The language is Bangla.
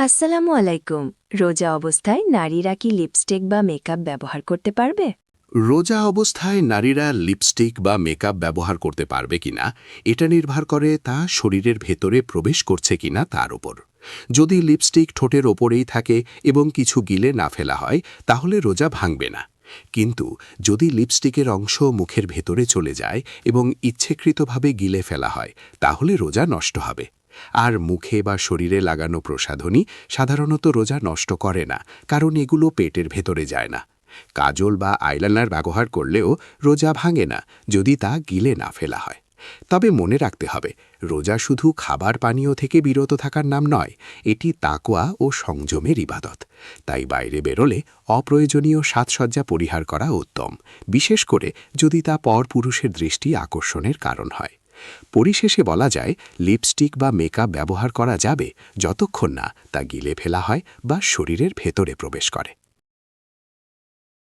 আসসালামু আলাইকুম। রোজা অবস্থায় নারীরা কি লিপস্টিক বা মেকআপ ব্যবহার করতে পারবে? রোজা অবস্থায় নারীরা লিপস্টিক বা মেকআপ ব্যবহার করতে পারবে কিনা এটা নির্ভর করে তা শরীরের ভেতরে প্রবেশ করছে কিনা তার উপর। যদি লিপস্টিক ঠোঁটের ওপরেই থাকে এবং কিছু গিলে না ফেলা হয় তাহলে রোজা ভাঙবে না। কিন্তু যদি লিপস্টিকের অংশ মুখের ভেতরে চলে যায় এবং ইচ্ছেকৃতভাবে গিলে ফেলা হয় তাহলে রোজা নষ্ট হবে। আর মুখে বা শরীরে লাগানো প্রসাধনী সাধারণত রোজা নষ্ট করে না, কারণ এগুলো পেটের ভেতরে যায় না। কাজল বা আইলাইনার ব্যবহার করলেও রোজা ভাঙে না যদি তা গিলে না ফেলা হয়। তবে মনে রাখতে হবে, রোজা শুধু খাবার পানীয় থেকে বিরত থাকার নাম নয়, এটি তাকওয়া ও সংযমের ইবাদত। তাই বাইরে বেরোলে অপ্রয়োজনীয় সাজসজ্জা পরিহার করা উত্তম, বিশেষ করে যদি তা পরপুরুষের দৃষ্টি আকর্ষণের কারণ হয়। পরিশেষে বলা যায়, লিপস্টিক বা মেকআপ ব্যবহার করা যাবে যতক্ষণ না তা গিলে ফেলা হয় বা শরীরের ভেতরে প্রবেশ করে।